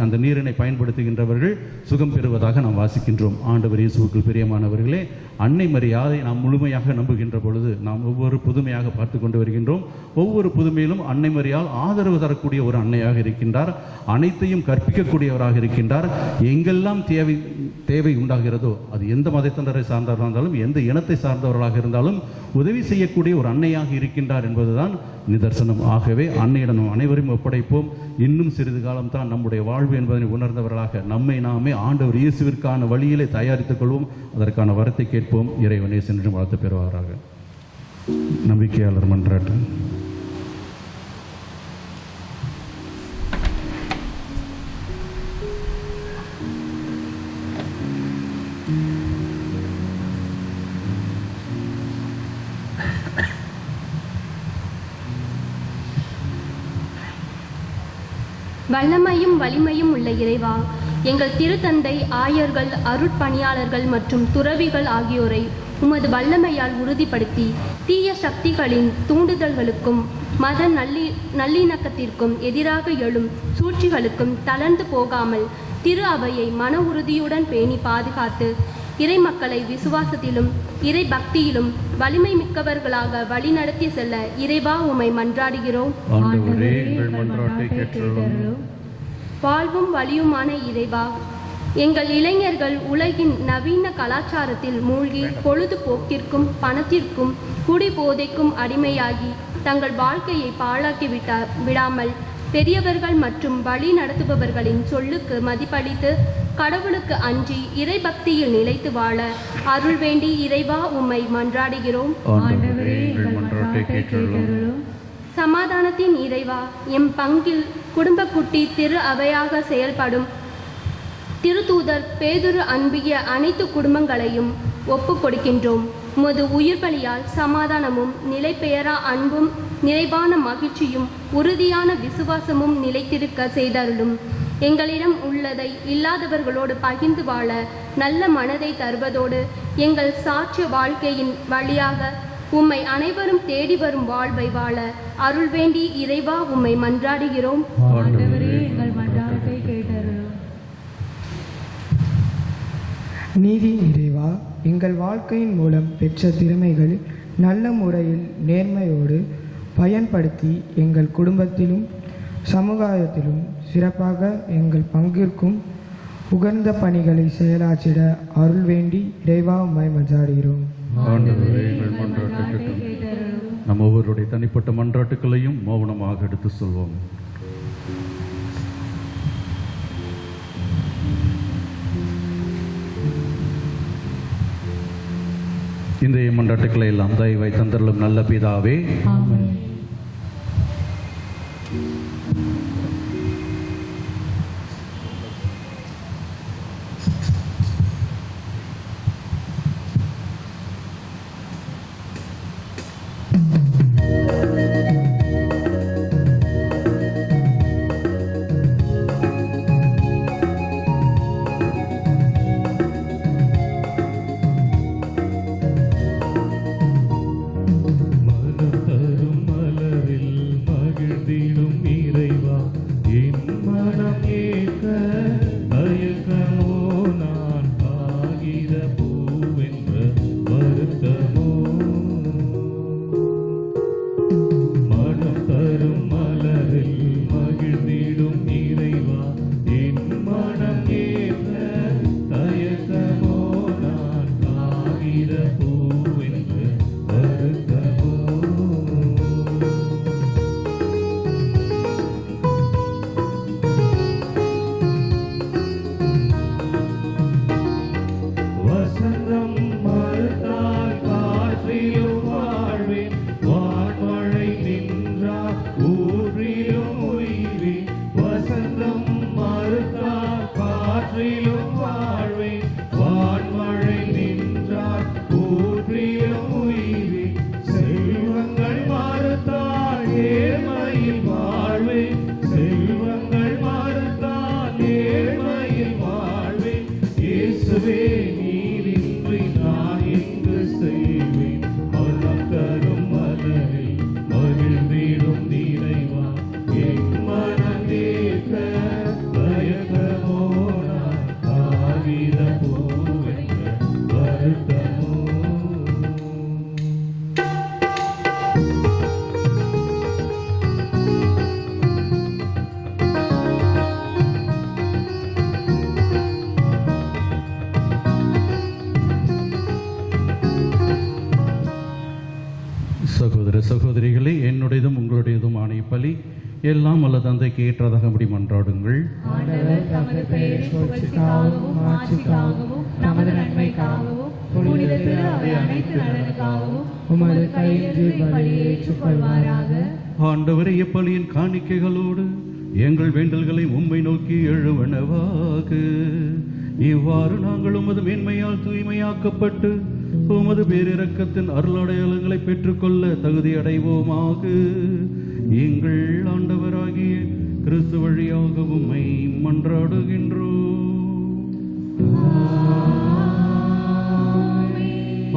அந்த நீரினை பயன்படுத்துகின்றவர்கள் சுகம் பெறுவதாக நாம் வாசிக்கின்றோம். ஆண்டவர் இயேசுவுக்குள் பிரியமானவர்களே, அன்னை மரியாதை நாம் முழுமையாக நம்புகின்ற பொழுது நாம் ஒவ்வொரு புதுமையாக பார்த்து கொண்டு வருகின்றோம். ஒவ்வொரு புதுமையிலும் அன்னை மரியாள் ஆதரவு தரக்கூடிய ஒரு அன்னையாக இருக்கின்றார். அனைத்தையும் கற்பிக்கக்கூடியவராக இருக்கின்றார். எங்கெல்லாம் தேவை உண்டாகிறதோ, அது எந்த மதத்தினரை சார்ந்தவராக இருந்தாலும் எந்த இனத்தை சார்ந்தவர்களாக இருந்தாலும் உதவி செய்யக்கூடிய ஒரு அன்னையாக இருக்கின்றார் என்பதுதான் நிதர்சனம். ஆகவே அன்னையிடம் அனைவரும் ஒப்படைப்போம். இன்னும் சிறிது காலம்தான் நம்முடைய வாழ்வு என்பதனை உணர்ந்தவர்களாக நம்மை நாமே ஆண்டவர் இயேசுவிற்கான வழியிலே தயாரித்துக் கொள்வோம். அதற்கான வரத்தை கேட்போம். இறைவனே சென்று வாழ்த்து பெறுவாராக. நம்பிக்கையாளர் மன்றாட்டு. வல்லமையும் வலிமையும் உள்ள இறைவா, எங்கள் திருத்தந்தை, ஆயர்கள், அருட்பணியாளர்கள் மற்றும் துறவிகள் ஆகியோரை உமது வல்லமையால் உறுதிப்படுத்தி தீய சக்திகளின் தூண்டுதல்களுக்கும் மத நல்லிணக்கத்திற்கும் எதிராக எழும் சூழ்ச்சிகளுக்கும் தளர்ந்து போகாமல் திரு அவையை மன உறுதியுடன் பேணி பாதுகாத்து இறை மக்களை விசுவாசத்திலும் இறை பக்தியிலும் வலிமை மிக்கவர்களாக வழிநடத்தி செல்ல இறைவா உம்மை மன்றாடுகிறோம். வாழ்வும் வலியுமான இறைவா, எங்கள் இளைஞர்கள் உலகின் நவீன கலாச்சாரத்தில் மூழ்கி பொழுதுபோக்கிற்கும் பணத்திற்கும் குடிபோதைக்கும் அடிமையாகி தங்கள் வாழ்க்கையை பாழாக்கி விடாமல் பெரியவர்கள் மற்றும் வழி நடத்துபவர்களின் சொல்லுக்கு மதிப்பளித்து கடவுளுக்கு அஞ்சி இறை பக்தியில் நிலைத்து வாழ அருள் வேண்டி இறைவா உம்மை மன்றாடுகிறோம். சமாதானத்தின் இறைவா, எம் பங்கில் குடும்ப குட்டி திரு அவையாக செயல்படும் திருத்தூதர் பேதுரு அன்பிய அனைத்து குடும்பங்களையும் ஒப்பு கொடுக்கின்றோம். உமது உயிர் பலியால் சமாதானமும் நிலை பெயரா அன்பும் நிறைவான மகிழ்ச்சியும் உறுதியான விசுவாசமும் நிலைத்திருக்க செய்தருளும். எங்களிடம் உள்ளதை இல்லாதவர்களோடு பகிர்ந்து வாழ நல்ல மனதை தருவதோடு எங்கள் சாட்சிய வாழ்க்கையின் வழியாக உம்மை அனைவரும் தேடி வரும் வாழ்வை வாழ அருள் வேண்டி இறைவா உம்மை மன்றாடுகிறோம். நீதி இறைவா, எங்கள் வாழ்க்கையின் மூலம் பெற்ற திறமைகள் நல்ல முறையில் நேர்மையோடு பயன்படுத்தி எங்கள் குடும்பத்திலும் சமுதாயத்திலும் சிறப்பாக எங்கள் பங்கிற்கும் உகந்த பணிகளை செயலாற்றிட அருள் வேண்டி இறைவா உம்மை மன்றாடுகிறோம். ஆண்டவரே, எங்கள் மன்றாட்டை நம் ஒவ்வொருடைய தனிப்பட்ட மன்றாட்டுக்களையும் மௌனமாக எடுத்து சொல்வோம். இன்றைய மன்றாட்டுக்களை எல்லாம் தயவை தந்தருளும் நல்ல பிதாவே, சகோதர சகோதரிகளே, என்னுடையதும் உங்களுடையதுமான இப்பலி எல்லாம் அல்ல தந்தைக்கு ஏற்றதாகபடி மன்றாடுங்கள். ஆண்டவரே, எப்பலியின் காணிக்கைகளோடு எங்கள் வேண்டல்களை உம்மை நோக்கி எழுவனவாக இவ்வாறு நாங்கள் உமது மேன்மையால் தூய்மையாக்கப்பட்டு உமது பேரிரக்கத்தின் அருளடையாளங்களை பெற்றுக்கொள்ள தகுதி அடைவோமாக. எங்கள் ஆண்டவராகிய கிறிஸ்து வழியாக உம்மை மன்றாடுகின்றோம்.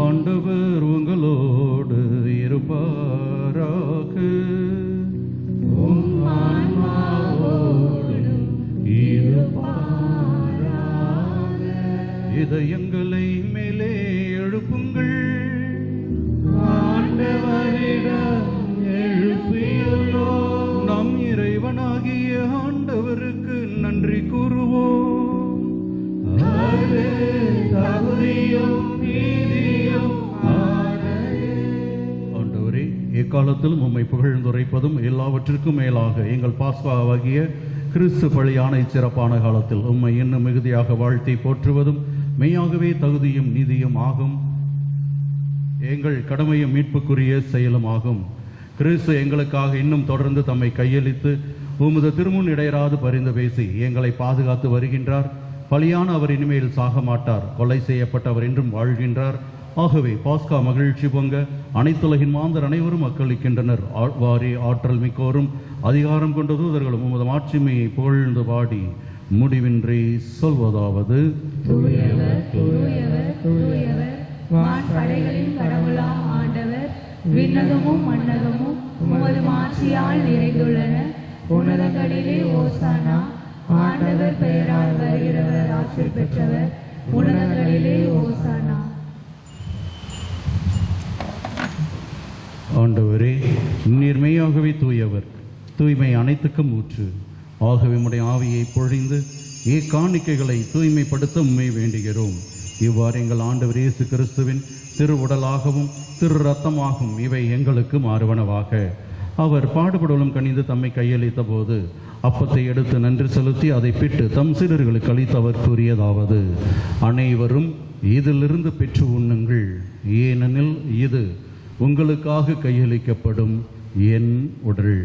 ஆண்டவர் உங்களோடு இருப்பாராக. இதயங்களை மேலே எழுப்புங்கள். நம் இறைவனாகிய ஆண்டவருக்கு நன்றி கூறுவோம். ஆண்டவரே, எக்காலத்திலும் உம்மை புகழ்ந்துரைப்பதும் எல்லாவற்றிற்கும் மேலாக எங்கள் பாஸ்காவாகிய கிறிஸ்து பலியான இச்சிறப்பான காலத்தில் உம்மை இன்னும் மிகுதியாக வாழ்த்தி போற்றுவதும் மெய்யாகவே தகுதியும் நீதியும் ஆகும். எங்கள் கடமையும் மீட்புக்குரிய செயலும் ஆகும். கிறிஸ்து எங்களுக்காக இன்னும் தொடர்ந்து தம்மை கையளித்து உமது திருமுன் இடையராது பரிந்து பேசி எங்களை பாதுகாத்து வருகின்றார். பலியான அவர் இனிமேல் சாக மாட்டார். கொலை செய்யப்பட்டவர் என்றும் வாழ்கின்றார். ஆகவே பாஸ்கா மகிழ்ச்சி பொங்க அனைத்துலகின் மாந்தர் அனைவரும் மக்களிக்கின்றனர். வாரி ஆற்றல் மிக்கோரும் அதிகாரம் கொண்ட தூதர்களும் உமது மாட்சிமையை புகழ்ந்து பாடி முடிவின்றி சொல்வதாவது: வான்படைகளின் கடவுளாம் ஆண்டவர், விண்ணகமும் மண்ணகமும் உமது மாட்சியால் நிறைந்துள்ளன. உன்னதங்களிலே ஓசானா. ஆண்டவர் பெயரால் வருகிறவர் ஆசி பெற்றவர். உன்னதங்களிலே ஓசானா. ஆண்டவரே, நீர் மெய்யாகவே தூயவர், தூய்மை அனைத்துக்கும் ஊற்று. ஆகவே உம்முடைய ஆவியை பொழிந்து காணிக்கைகளை தூய்மைப்படுத்த உம்மை வேண்டுகிறோம். இவ்வாறு எங்கள் ஆண்டவர் இயேசு கிறிஸ்துவின் திரு உடலாகவும் திரு ரத்தமாகும் இவை எங்களுக்கு மாறுவனவாக. அவர் பாடுபடலும் கனிந்து தம்மை கையளித்த போது அப்பத்தை எடுத்து நன்றி செலுத்தி அதை பிட்டு தம் சீடர்களுக்கு அளித்து அவர் கூறியதாவது: அனைவரும் இதிலிருந்து பெற்று உண்ணுங்கள், ஏனெனில் இது உங்களுக்காக கையளிக்கப்படும் என் உடல்.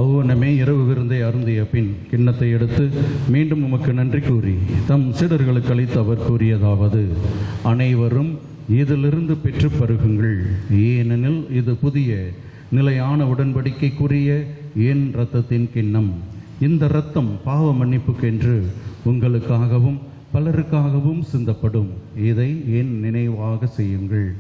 அவ்வனமே இரவு விருந்தை அருந்திய பின் கிண்ணத்தை எடுத்து மீண்டும் உமக்கு நன்றி கூறி தம் சீடர்களுக்கு அளித்து அவர் கூறியதாவது: அனைவரும் இதிலிருந்து பெற்று பருகுங்கள், ஏனெனில் இது புதிய நிலையான உடன்படிக்கைக்குரிய என் இரத்தத்தின் கிண்ணம். இந்த இரத்தம் பாவ மன்னிப்புக்கென்று உங்களுக்காகவும் பலருக்காகவும் சிந்தப்படும். இதை என் நினைவாக செய்யுங்கள்.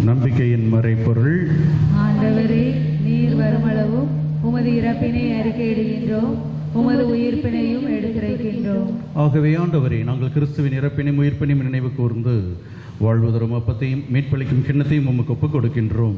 நம்பிக்கையின் மறைபொருள். ஆண்டவரே, நீர் வருமளவும் உமது இறப்பினை அறிக்கையிடுகின்றோம், உமது உயிர்ப்பினையும் எடுத்துரைக்கின்றோம். ஆகவே ஆண்டவரே, நாங்கள் கிறிஸ்துவின் இறப்பினையும் உயிர்ப்பினையும் நினைவு கூர்ந்து வாழ்வு தரும் அப்பத்தையும் மீட்பளிக்கும் கிண்ணத்தையும் உமக்கு ஒப்புக் கொடுக்கின்றோம்.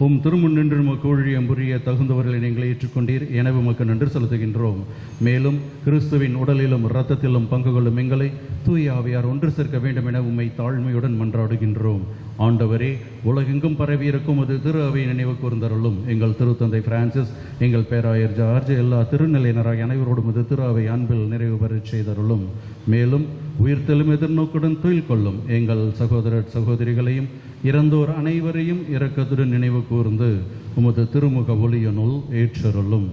உம் திருமுன் நின்று உமக்கு ஊழியம் புரிய தகுந்தவர்களை நீங்கள் ஏற்றுக்கொண்டீர், எனவே உமக்கு நன்றி செலுத்துகின்றோம். மேலும் கிறிஸ்துவின் உடலிலும் இரத்தத்திலும் பங்கு கொள்ளும் எங்களை தூய ஆவியார் ஒன்று சேர்க்க வேண்டும் என உம்மை தாழ்மையுடன் மன்றாடுகின்றோம். ஆண்டவரே, உலகெங்கும் பரவியிருக்கும் அது திரு அவை நினைவு கூர்ந்தருளும். எங்கள் திருத்தந்தை பிரான்சிஸ், எங்கள் பேராயர் ஜார்ஜ், எல்லா திருநிலையினராக அனைவரோடும் இது திரு அவை அன்பில் நிறைவு பெறச் செய்தருளும். மேலும் உயிர்த்தெழும் எதிர்நோக்குடன் தொழில் கொள்ளும் எங்கள் சகோதரர் சகோதரிகளையும் இறந்தோர் அனைவரையும் இரக்கத்துடன் நினைவு கூர்ந்து உமது திருமுக ஒளியனுள் ஏற்றருளும்.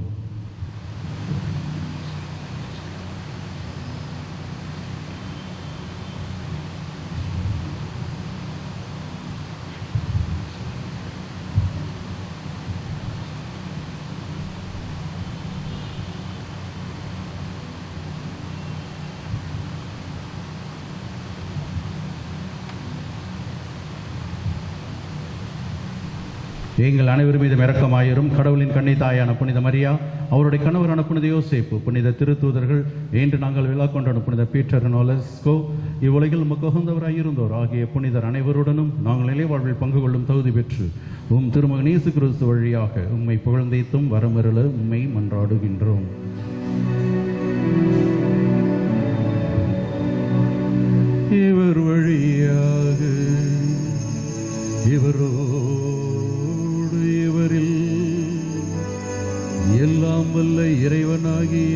எங்கள் அனைவரும் மீது இரக்கமாயிரும். கடவுளின் கண்ணை தாயான புனித மரியா, அவருடைய கணவரான புனித யோசேப்பு, புனித திருத்தூதர்கள், இன்று நாங்கள் விழா கொண்டாடும் புனித பீட்டர் நோலஸ்கோ, இவ்வுலகில் உமக்கு உகந்தவராயிருந்தோர் ஆகிய புனிதர் அனைவருடனும் நாங்கள் நிலை வாழ்வில் பங்கு கொள்ளும் தகுதி பெற்று உம் திருமகன் இயேசு கிறிஸ்து வழியாக உம்மை புகழ்ந்தேத்தும் வரமருள உம்மை மன்றாடுகின்றோம். இவர் வழியாக இவரில் எல்லாம் வல்ல இறைவனாகிய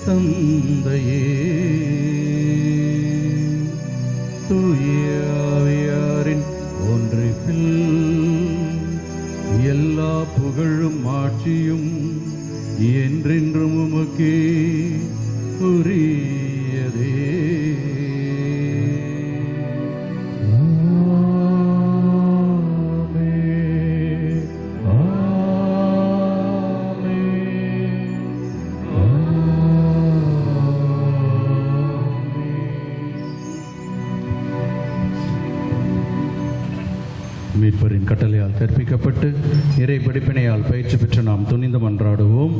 தந்தையே, தூய ஆவியாரின் ஒன்றிப்பில் எல்லா புகழும் ஆட்சியும் என்றென்றும் உமக்கே உரியதே. மீட்பரின் கட்டளையால் கற்பிக்கப்பட்டு இறை படிப்பினையால் பயிற்சி பெற்று நாம் துணிந்து மன்றாடுவோம்.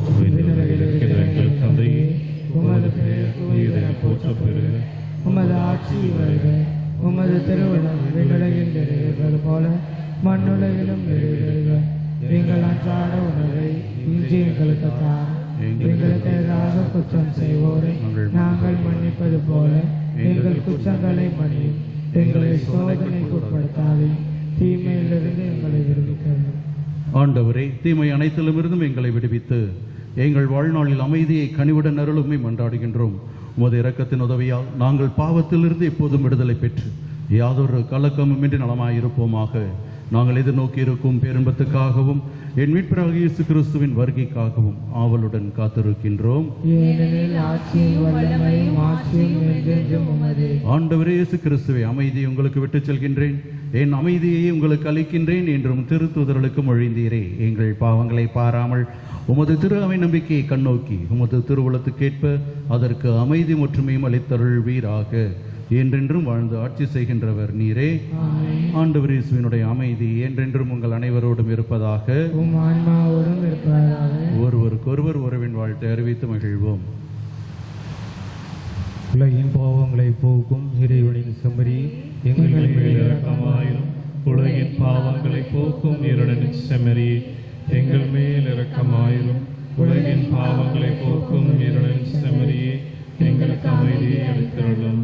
உமது பெயர் தூயதென போற்றப் பெறுக. உமது ஆட்சி வருக. உமது திருவுளம் விண்ணுலகில் நிறைவேறுவது போல மண்ணுலகிலும் நிறைவேறுக. எங்கள் அன்றாட உணவை இன்று எங்களுக்கு தார். எங்களுக்கு எதிராக குற்றம் செய்வோரை நாங்கள் மன்னிப்பது போல எங்கள் குற்றங்களை மன்னியும். எங்களை சோதனைக்கு உட்படுத்தாதே, தீமையிலிருந்து எங்களை விடுவிக்கவும். ஆண்டவரே, தீமை அனைத்திலுமிருந்தும் எங்களை விடுவித்து எங்கள் வாழ்நாளில் அமைதியை கனிவுடன் அருளுமை மன்றாடுகின்றோம். உமது இரக்கத்தின் உதவியால் நாங்கள் பாவத்திலிருந்து எப்போதும் விடுதலை பெற்று யாதொரு கலக்கமுமின்றி நலமாயிருப்போமாக. நாங்கள் எதிர்நோக்கி இருக்கும் பேரின்பத்துக்காகவும் என் மீட்பராகிய இயேசு கிறிஸ்துவின் வருகைக்காகவும் ஆவலுடன் காத்திருக்கின்றோம். ஏனெனில் ஆட்சியும் வல்லமையும் மாட்சியும் என்றென்றும் உமதே. ஆண்டவரே இயேசு கிறிஸ்துவே, அமைதியை உங்களுக்கு விட்டுச் செல்கின்றேன், என் அமைதியை உங்களுக்கு அளிக்கின்றேன் என்றும் திருத்தூதர்களுக்கு மொழிந்தீரே. எங்கள் பாவங்களை பாராமல் உமது திரு அவை நம்பிக்கையை கண்ணோக்கி உமது திருவுளத்துக்கேற்ப அதற்கு அமைதி ஒற்றுமையும் அளித்தருள்வீராக. என்றென்றும் வாழ்ந்து ஆட்சி செய்கின்றவர் நீரே. ஆண்டவர் இயேசுவினுடைய அமைதி என்றென்றும் உங்கள் அனைவரோடும் இருப்பதாக. உம் ஆன்மாவோடும் இருப்பதாக. ஒருவருக்கொருவர் உறவின் வாழ்த்தை அறிவித்து மகிழ்வோம். உலகின் பாவங்களை போக்கும் இறைவனின் செம்மறி, எங்கள் மேல் இரக்கமாயிரும். உலகின் பாவங்களை போக்கும் இறைவனின் செம்மறி, எங்கள் மேல் இரக்கமாயிரும். உலகின் பாவங்களை போக்கும் இறைவனின் செம்மறியே, எங்களுக்கு அமைதியை அளித்தருளும்.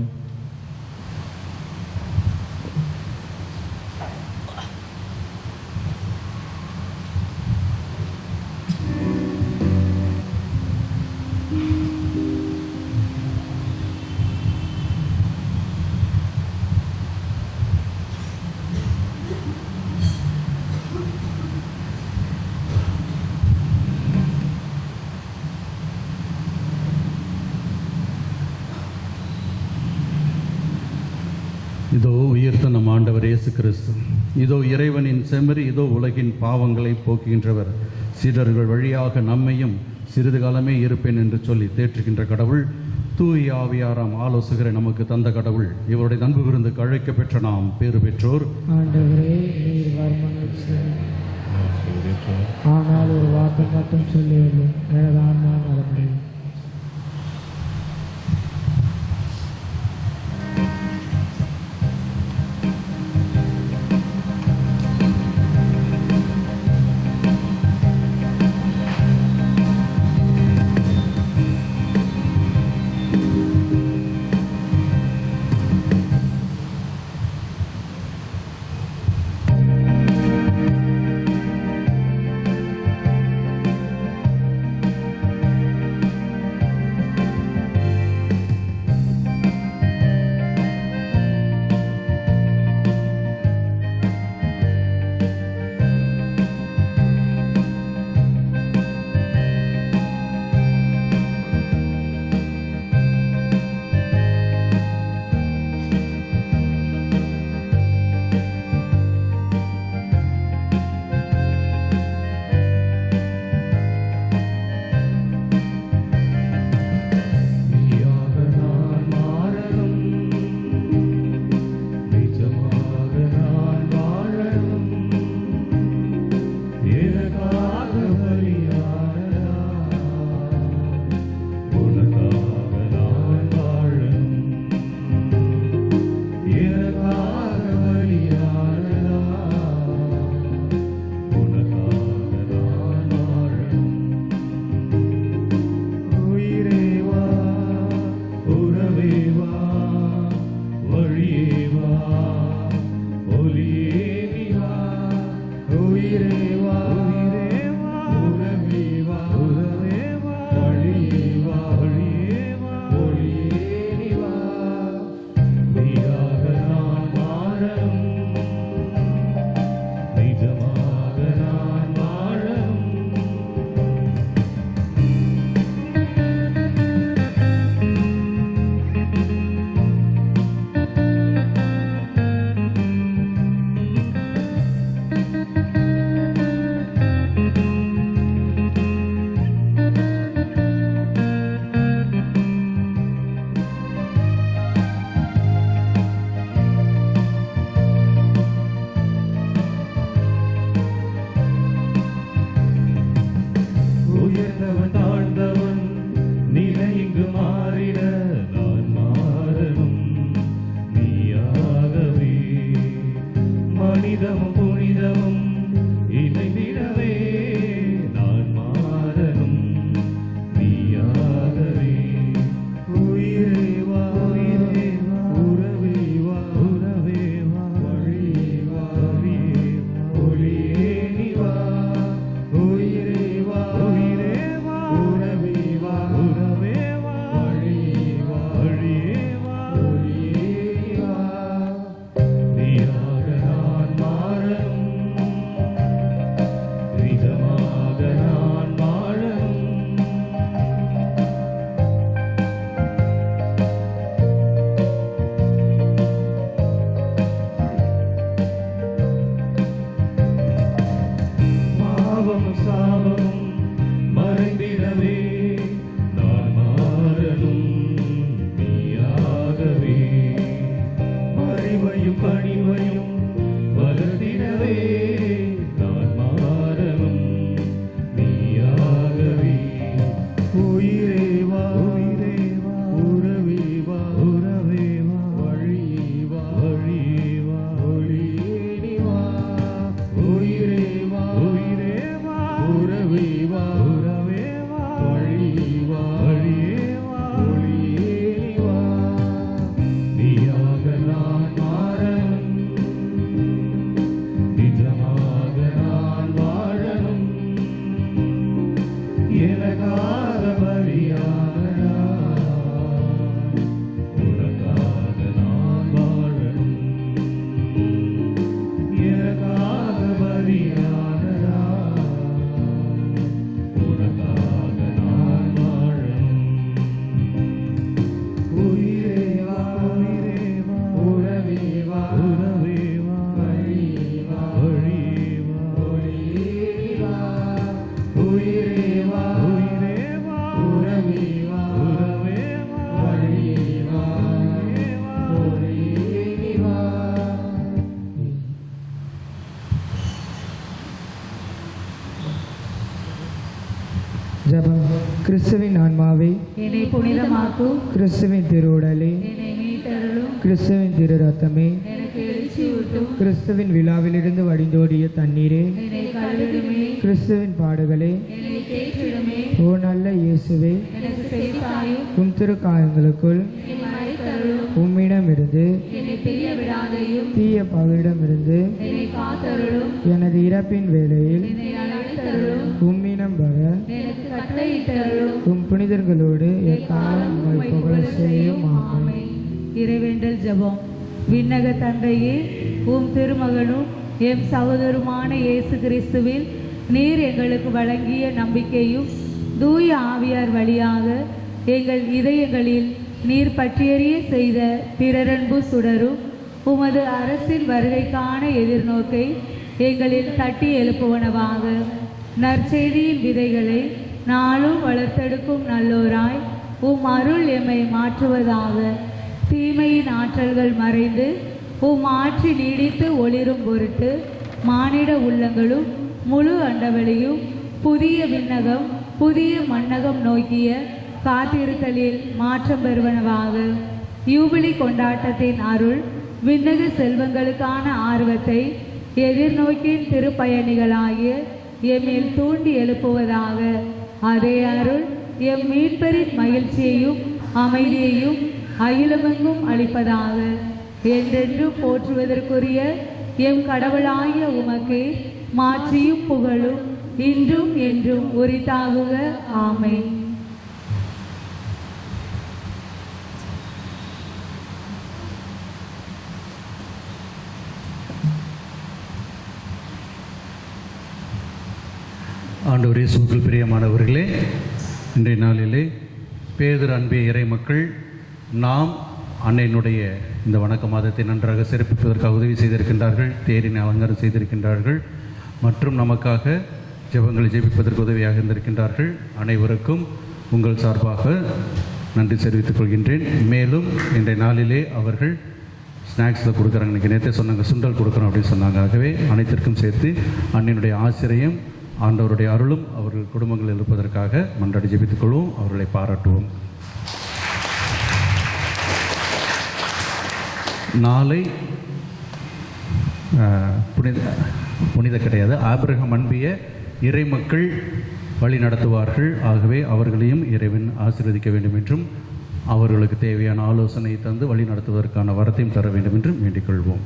இதோ உயிர்த்த நம் ஆண்டவர் இயேசு கிறிஸ்து, இதோ இறைவனின் செம்மறி, இதோ உலகின் பாவங்களை போக்குகின்றவர். சீடர்கள் வழியாக நம்மையும் சிறிது காலமே இருப்பேன் என்று சொல்லி தேற்றுகின்ற கடவுள், தூய ஆவியாராம் ஆலோசகரை நமக்கு தந்த கடவுள், இவருடைய அன்பு விருந்துக்கு அழைக்க பெற்ற நாம் பேறு பெற்றோர். ஆண்டவரே, நீர் வர்மங்கள் ஆனால் ஒரு வாக்கு மட்டும் சொல்லியுள்ளேன், எனது ஆன்மா நலமடையும். உறவே பாவம் சாபமும் மறைந்திடவே நான் மாறணும் நீயாகவே. அறிவையும் பணிவையும் வளர்த்திடவே நான் மாறணும் நீயாகவே. உயிரே வா உயிரே வா உறவே வா உறவே வா வழியே வா வழியே வா ஒளியே நீ வா. உயிரே வா உயிரே வா உறவே வா உறவே வா வழியே வா வழியே வா ஒளியே நீ வா. நீயாக நான் மாறணும் நிஜமாக நான் வாழணும் எனக்காக பலியானடா உனக்காக நான் வாழணும் எனக்காக பலியானடா உனக்காக நான் வாழணும். உயிரே வா உயிரே வா உறவே வா உறவே வா வழியே வா வழியே வா ஒளியே வா. உயிரே வா உயிரே வா உறவே வா உறவே வா வழியே வா வழியே வா ஒளியே வா. ஜெபம். கிறிஸ்துவின் ஆன்மாவே, என்னை புனிதமாக்கும், கிறிஸ்துவின் திருவுடலே, என்னை மீட்டருளும், கிறிஸ்துவின் திரு ரத்தமே, எனக்கு எழுச்சியூட்டும், கிறிஸ்துவின் விழாவிலிருந்து வடிந்தோடிய தண்ணீரே, என்னை கழுவிடுமே, கிறிஸ்துவின் பாடுகளே, என்னை தேற்றிடுமே, ஓ நல்ல இயேசுவே, எனக்கு செவித்தாயும், உம் திரு காயங்களுக்குள் என்னை மறைத்தருளும், உம்மிடமிருந்து என்னை பிரிய விடாதையும், தீய பகையிடமிருந்து என்னை காத்தருளும், எனது இறப்பின் வேளையில் என்னை அழைத்தருளும், உம்மிடம் வர எனக்கு கட்டளையிட்டருளும், உம் புனிதர்களோடு எக்காலம் உம்மை புகழ செய்யும். ஆமென். இறைவேண்டல் ஜெபம். விண்ணக தந்தையே, உம் திருமகனும் எம் சகோதரருமான இயேசு கிறிஸ்துவில் நீர் எங்களுக்கு வழங்கிய நம்பிக்கையும் தூய ஆவியார் வழியாக எங்கள் இதயங்களில் நீர் பற்றியறிய செய்த பிறரன்பு சுடரும் உமது அரசின் வருகைக்கான எதிர்நோக்கை எங்களில் தட்டி எழுப்புவனவாக. நற்செய்தியின் விதைகளை நாளும் வளர்த்தெடுக்கும் நல்லோராய் உம் அருள் எம்மை மாற்றுவதாக. தீமையின் ஆற்றல்கள் மறைந்து உம் ஆட்சி நீடித்து ஒளிரும் பொருட்டு மானிட உள்ளங்களும் முழு அண்டவெளியும் புதிய விண்ணகம் புதிய மண்ணகம் நோக்கிய காத்திருத்தலில் மாற்றம் பெறுவனவாக. யூபிலி கொண்டாட்டத்தின் அருள் விண்ணக செல்வங்களுக்கான ஆர்வத்தை எதிர்நோக்கின் திருப்பயணிகளாகிய எம்மில் தூண்டி எழுப்புவதாக. அதே அருள் எம் மீட்பரின் மகிழ்ச்சியையும் அமைதியையும் அகிலமெங்கும் அளிப்பதாக. என்றென்றும் போற்றுவதற்குரிய எம் கடவுளாகிய உமக்கே மாட்சியும் புகழும் இன்றும் என்றும் உரித்தாகுக. ஆமென். ஆண்டவரே, இயேசுவுக்குள் பிரியமானவர்களே, இன்றைய நாளிலே பேதுரு அன்பே இறை மக்கள் நாம் அன்னையினுடைய இந்த வணக்க மாதத்தை நன்றாக சிறப்பிப்பதற்காக உதவி செய்திருக்கின்றார்கள், தேரினை அலங்காரம் செய்திருக்கின்றார்கள் மற்றும் நமக்காக ஜெபங்களை ஜெபிப்பதற்கு உதவியாக இருந்திருக்கின்றார்கள். அனைவருக்கும் உங்கள் சார்பாக நன்றி தெரிவித்துக் கொள்கின்றேன். மேலும் இன்றைய நாளிலே அவர்கள் ஸ்நாக்ஸில் கொடுக்குறாங்க, இன்றைக்கி நேற்றே சொன்னாங்க சுண்டல் கொடுக்குறோம் அப்படின்னு சொன்னாங்க. ஆகவே அனைத்திற்கும் சேர்த்து அன்னையினுடைய ஆசிரியம் ஆண்டவருடைய அருளும் அவர்கள் குடும்பங்கள் இருப்பதற்காக மன்றாடி ஜெபித்துக் கொள்வோம், அவர்களை பாராட்டுவோம். நாளை புனித கிடையாது, ஆபிரகாம் அன்பிய இறை மக்கள் வழி நடத்துவார்கள். ஆகவே அவர்களையும் இறைவன் ஆசீர்வதிக்க வேண்டும் என்றும் அவர்களுக்கு தேவையான ஆலோசனை தந்து வழி நடத்துவதற்கான வரத்தையும் தர வேண்டும் என்றும் வேண்டிக் கொள்வோம்.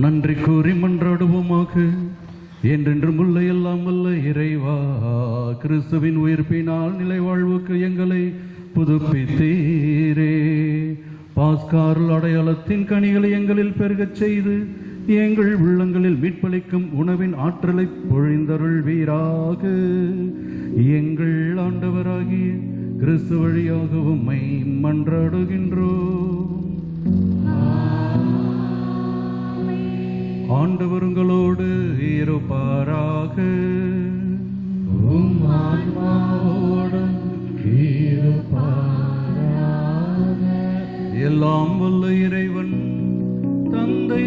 நன்றி கூறி மன்றாடுவோமாக. என்றென்றும் உள்ள எல்லாம் வல்ல இறைவா, கிறிஸ்துவின் உயிர்ப்பினால் நிலை வாழ்வுக்கு எங்களை புதுப்பித்தீரே. பாஸ்காரல் அடையாளத்தின் கனிகளை எங்களில் பெருகச் செய்து எங்கள் உள்ளங்களில் மீட்பளிக்கும் உணவின் ஆற்றலை பொழிந்தருள்வீராக. எங்கள் ஆண்டவராகிய கிறிஸ்து வழியாக உம்மை மன்றாடுகின்றோம். ஆண்டவர் உங்களோடு இருப்பாராக. உம்மோடும் இருப்பாராக. எல்லாம் வல்ல இறைவன் தந்தை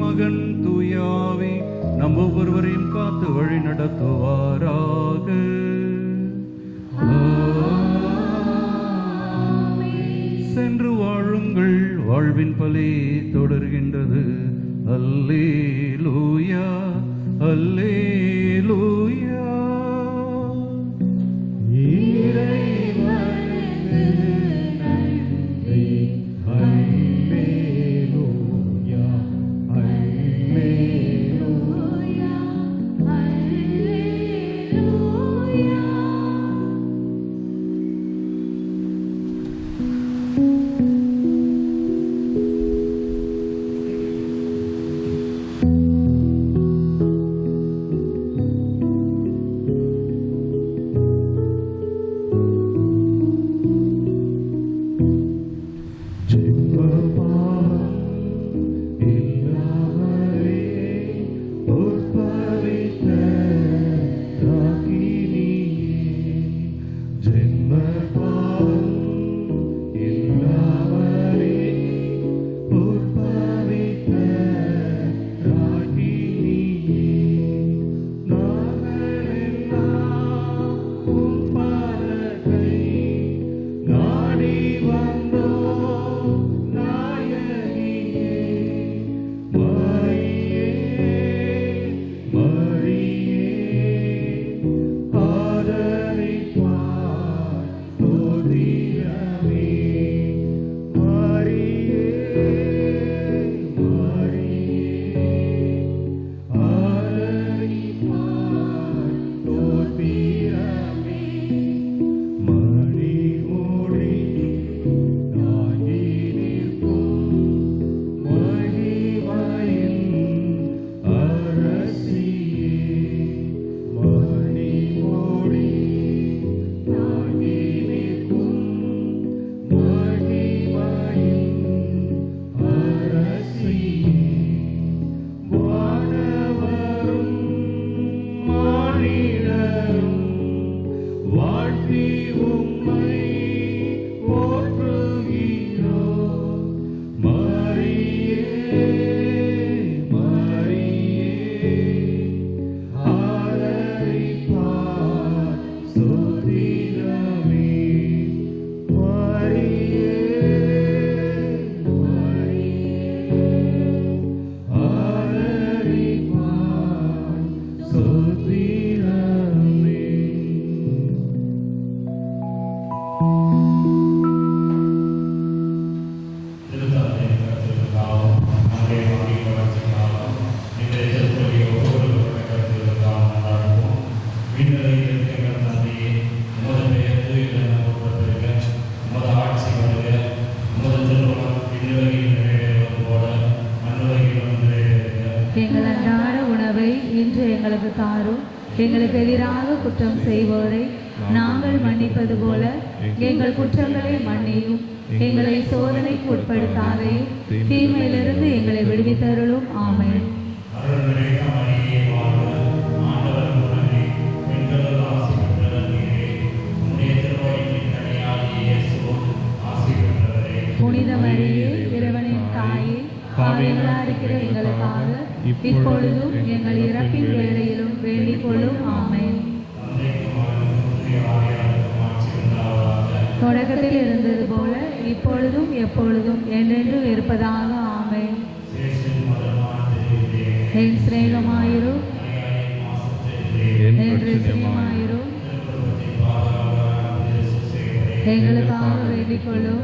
மகன் தூயாவி நம் ஒவ்வொருவரையும் காத்து வழி நடத்துவாராக. சென்று வாழுங்கள், வாழ்வின் பலி தொடர்கின்றது. அல்லேலூயா அல்லேலூயா. இறைவனுக்கு நன்றி. அல்லேலூயா அல்லேலூயா அல்லேலூயா. எங்கள் அன்றாட உணவை இன்று எங்களுக்கு தாரும். எங்களுக்கு எதிராக குற்றம் செய்வோரை நாங்கள் மன்னிப்பது போல எங்கள் குற்றங்களை மன்னியும். எங்களை சோதனைக்கு உட்படுத்தாதையும் தீமையிலிருந்து எங்களை விடுவித்தருளும். ஆமென். புனித மரியே, இறைவனின் தாயே, பாவிகளாக இருக்கிற எங்களுக்காக இப்பொழுதும் எங்கள் இறப்பின் வேளையிலும் வேண்டிக் கொள்ளும். ஆமென். தொடக்கத்தில் இருந்தது போல இப்பொழுதும் எப்பொழுதும் என்றென்றும் இருப்பதாக. ஆமென். என் சிநேகமாயிரும், என் இரட்சகமாயிரும், எங்களுக்காக வேண்டிக் கொள்ளும்.